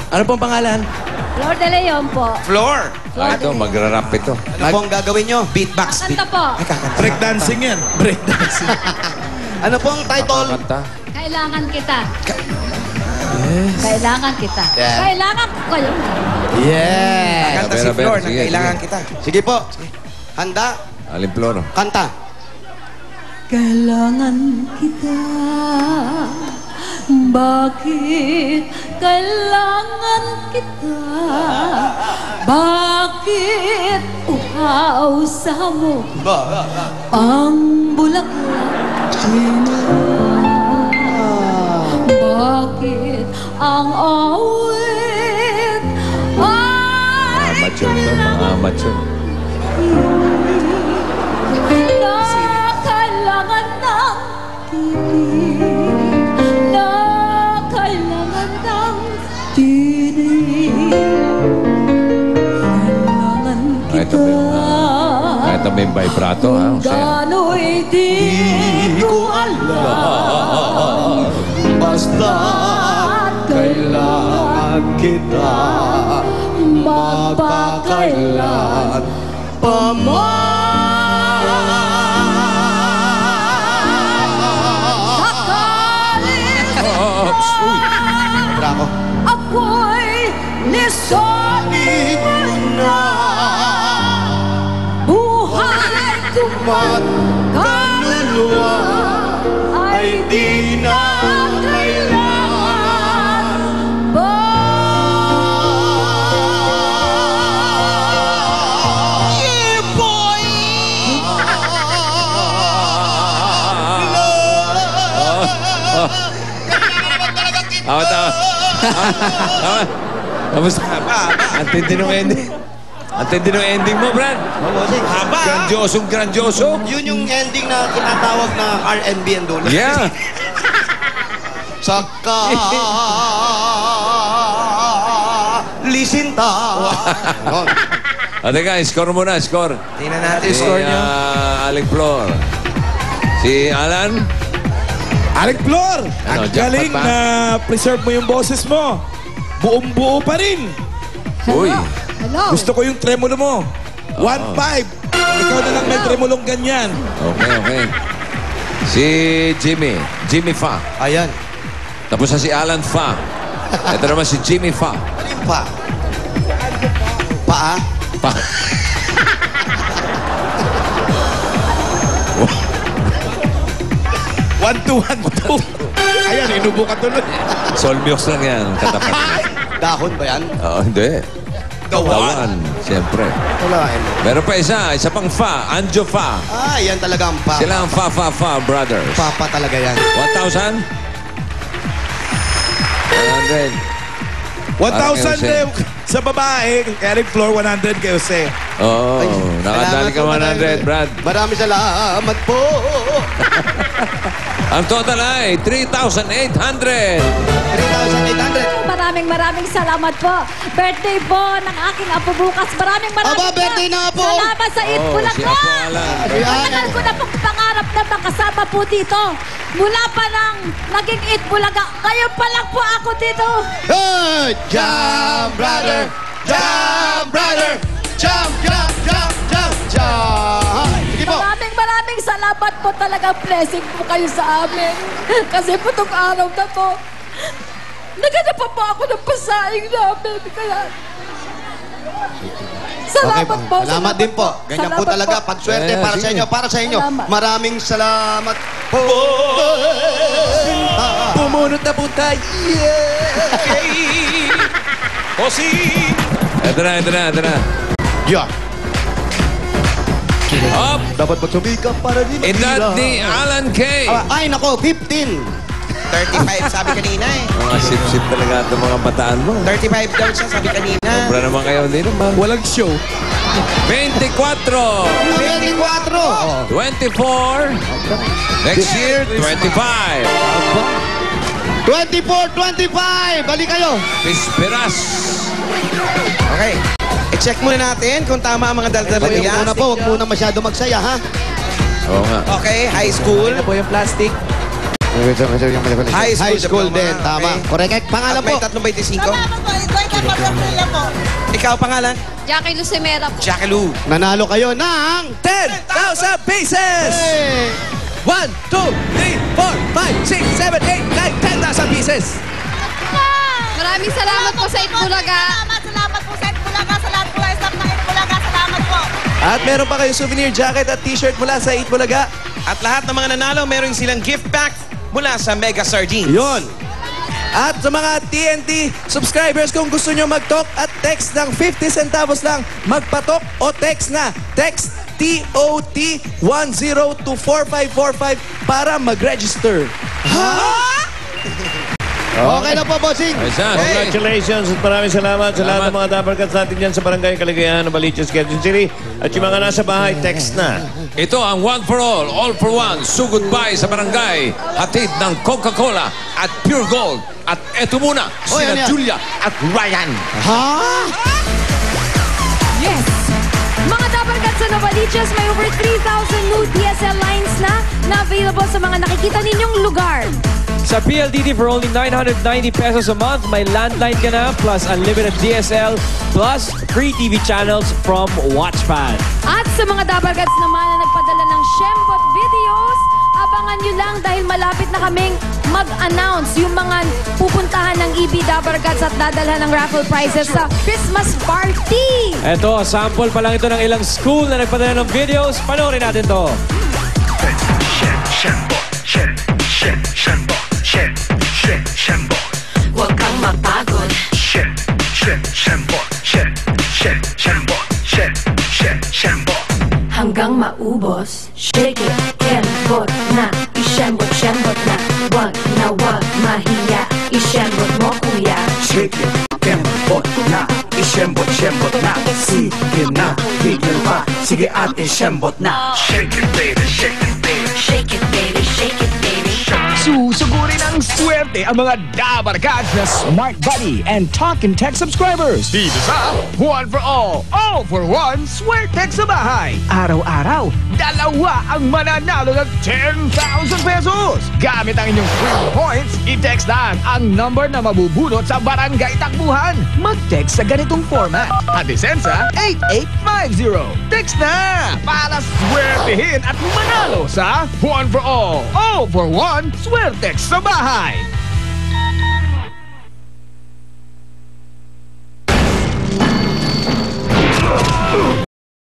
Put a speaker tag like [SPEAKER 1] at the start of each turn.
[SPEAKER 1] Ano pong pangalan?
[SPEAKER 2] Flor de Leon po.
[SPEAKER 3] Floor.
[SPEAKER 4] Ito, magra-rap ito.
[SPEAKER 3] Ano pong gagawin nyo? Beatbox.
[SPEAKER 2] Kakanta po.
[SPEAKER 1] Breakdancing yan. Breakdancing.
[SPEAKER 3] Ano pong title?
[SPEAKER 4] Kanta.
[SPEAKER 2] Kailangan kita. Kailangan kita.
[SPEAKER 3] Yeah.
[SPEAKER 2] Kailangan ko kayo.
[SPEAKER 1] Yeah.
[SPEAKER 3] Kanta si
[SPEAKER 4] Pero,
[SPEAKER 3] Floor na
[SPEAKER 4] sige,
[SPEAKER 3] kailangan
[SPEAKER 4] sige.
[SPEAKER 3] kita. Sige po. Handa?
[SPEAKER 4] Alin Flor?
[SPEAKER 3] Kanta.
[SPEAKER 2] Kailangan kita. Bakit kailangan kita? Bakit uhaw sa mo ang bulaklak mo? Bakit ang awit ay
[SPEAKER 4] Amateur to, mga amateur.
[SPEAKER 2] na kailangan ng tinig, na kailangan ng tinig. Kailangan kita.
[SPEAKER 4] Kahit may vibrato, ha?
[SPEAKER 2] Kung gano'y di ko alam.
[SPEAKER 3] Basta kailangan kita.
[SPEAKER 2] Magpakailan
[SPEAKER 3] pa Bravo.
[SPEAKER 2] ako'y lisanin mo na. Buhay kumat kaluluwa ay di na kailangan ba? Yeah, boy!
[SPEAKER 4] Kamusta? Ang tindi ng ending. Ang tindi ng ending mo, Brad.
[SPEAKER 3] Haba.
[SPEAKER 4] Grandioso.
[SPEAKER 3] Yun yung ending na tinatawag na R&B and dulo.
[SPEAKER 4] Yeah.
[SPEAKER 3] Saka lisinta.
[SPEAKER 4] O, teka, score muna, score.
[SPEAKER 3] Tingnan natin yung score nyo.
[SPEAKER 4] Alec Flor. Si Alan.
[SPEAKER 1] Alec Flor,
[SPEAKER 4] Ano,
[SPEAKER 1] ang
[SPEAKER 4] jackpot
[SPEAKER 1] galing
[SPEAKER 4] ba?
[SPEAKER 1] na preserve mo yung boses mo. Buong-buo pa rin.
[SPEAKER 4] Uy.
[SPEAKER 2] Hello?
[SPEAKER 1] Gusto ko yung tremolo mo. 1-5. Ikaw na lang may tremolong ganyan.
[SPEAKER 4] Okay. Si Jimmy Fa.
[SPEAKER 3] Ayan.
[SPEAKER 4] Tapos na si Alan Fa. Ito naman si Jimmy Fa.
[SPEAKER 3] Ano yung pa? Paa?
[SPEAKER 4] Pa.
[SPEAKER 1] One, two. Ayan, inubo ka tuloy.
[SPEAKER 4] Solmiox lang yan, katapat.
[SPEAKER 3] Dahon ba yan?
[SPEAKER 4] Oo, hindi. Dawan. Siyempre.
[SPEAKER 3] Wala.
[SPEAKER 4] Meron pa isa pang Fa. Anjo Fa.
[SPEAKER 3] Ah, yan talaga ang pa.
[SPEAKER 4] Sila ang Fa brothers.
[SPEAKER 3] Papa talaga yan.
[SPEAKER 4] 1,000? 100.
[SPEAKER 1] 1,000 sa babae. Eric Flor, 100 kayo say.
[SPEAKER 4] Oo. Nakadali ka 100, Brad.
[SPEAKER 3] Maraming salamat po.
[SPEAKER 4] Ang total ay 3,800.
[SPEAKER 3] 3,800.
[SPEAKER 2] Maraming salamat po. Birthday po ng aking apo bukas. Maraming
[SPEAKER 3] Aba, birthday na po.
[SPEAKER 2] salamat sa Eat
[SPEAKER 4] Oo, si
[SPEAKER 2] Bulacan.
[SPEAKER 4] Apo Alan.
[SPEAKER 2] Matagal ko na pong pangarap na makasama po dito. Mula pa nang naging Eat Bulacan. Kayo pa lang po ako dito.
[SPEAKER 3] Hey! Jump, brother! Jump, brother! Jump, jump, jump, jump, jump! Sige po.
[SPEAKER 2] Maraming salamat po talaga. Blessing po kayo sa amin. Kasi po itong araw na to, naganap pa po ako ng pasaing namin. Kaya, salamat po.
[SPEAKER 3] Salamat din po. Ganyan po
[SPEAKER 2] Salamat
[SPEAKER 3] talaga. Pagswerte
[SPEAKER 4] Yeah,
[SPEAKER 3] para sa
[SPEAKER 4] sige.
[SPEAKER 3] inyo. Para sa inyo.
[SPEAKER 2] Salamat.
[SPEAKER 3] Maraming salamat po.
[SPEAKER 1] Pumunot na po tayo.
[SPEAKER 4] Ito na.
[SPEAKER 3] Yeah.
[SPEAKER 4] Up!
[SPEAKER 3] Dapat magsumikap para di
[SPEAKER 4] Edad ni Alan K.
[SPEAKER 3] Ay, nako, 15. 35 sabi kanina eh.
[SPEAKER 4] Mga sip-sip talaga itong mga bataan mo.
[SPEAKER 3] 35 daw siya sabi kanina.
[SPEAKER 4] Sobra naman kayo, hindi naman.
[SPEAKER 1] Walang show.
[SPEAKER 4] 24.
[SPEAKER 3] 24.
[SPEAKER 4] 24. Next year, 25.
[SPEAKER 3] 24, 25. Balik kayo.
[SPEAKER 4] Pisperas.
[SPEAKER 3] Okay. I-check muna natin kung tama ang mga daldal
[SPEAKER 1] Ito
[SPEAKER 3] yan.
[SPEAKER 1] muna po, huwag muna masyado magsaya, ha?
[SPEAKER 4] Oo nga.
[SPEAKER 3] Okay, high school.
[SPEAKER 1] Ito po yung plastic.
[SPEAKER 3] High school din, tama. Correct. Pangalan
[SPEAKER 5] At may
[SPEAKER 3] po.
[SPEAKER 5] 3.25.
[SPEAKER 6] Salamat po. Ito ay kapag-aprila po.
[SPEAKER 5] Ikaw, pangalan?
[SPEAKER 2] Jackie Lucimera po.
[SPEAKER 5] Jackie Lou.
[SPEAKER 3] Nanalo kayo ng
[SPEAKER 1] 10,000 pieces! 1, 2, 3, 4, 5, 6, 7, 8, 9, 10,000 pieces!
[SPEAKER 2] Maraming salamat po sa Itbulaga.
[SPEAKER 6] Salamat po sa Itbulaga. Sa lahat po ng staff ng Itbulaga. Salamat po.
[SPEAKER 1] At meron pa kayong souvenir jacket at t-shirt mula sa Eat Bulaga.
[SPEAKER 5] At lahat ng mga nanalo, meron silang gift pack mula sa Mega Sardines.
[SPEAKER 1] Yun. At sa mga TNT subscribers, kung gusto nyo mag-talk at text ng 50 centavos lang, magpatok o text na. Text TOT 10 to 4545 para mag-register.
[SPEAKER 3] Okay na po, bossing.
[SPEAKER 4] Congratulations at maraming salamat sa lahat ng mga dabarkats natin dyan sa Barangay Kaligayahan ng Baliches, Quezon City. At yung mga nasa bahay, text na.
[SPEAKER 7] Ito ang One for All for One, Sugod Bye sa Barangay. Hatid ng Coca-Cola at Pure Gold. At eto muna,
[SPEAKER 3] Oh,
[SPEAKER 7] sina
[SPEAKER 3] yan, yan.
[SPEAKER 7] Julia at Ryan.
[SPEAKER 3] Ha?
[SPEAKER 2] Yes! Mga Dabarkats sa Novaliches, may over 3,000 new DSL lines na available sa mga nakikita ninyong lugar.
[SPEAKER 8] Sa PLDT for only 990 pesos a month, may landline ka na plus unlimited DSL plus free TV channels from Watchpad.
[SPEAKER 2] At sa mga Dabarkats naman na nagpadala ng Shembot videos, abangan nyo lang dahil malapit na kaming mag-announce yung mga pupuntahan ng EB Dabarkats at dadalhan ng raffle prizes sa Christmas party!
[SPEAKER 8] Eto, sample pa lang ito ng ilang school na nagpadala ng videos. Panoorin natin to.
[SPEAKER 9] Huwag kang mapagod. Hanggang maubos. Shake it, kembot na. Ishembot na. Wag na wag mahiya. Ishembot mo kuya.
[SPEAKER 10] Shake it, kembot na. Ishembot na. Sige na, tigil pa. Sige at ishembot na. Shake it baby, shake it baby.
[SPEAKER 9] Shake it baby, shake it baby.
[SPEAKER 10] Susugurin ang swerte ang mga Dabarkats na Smart Buddy and Talk and Text subscribers. Dito sa One for All for One Swertex sa bahay. Araw-araw, dalawa ang mananalo ng 10,000 pesos. Gamit ang inyong free points, i-text lang ang number na mabubunot sa Barangay Takbuhan. Mag-text sa ganitong format. Adisensa 8850. Text na para swertehin at manalo sa One for All for One Swertex sa bahay.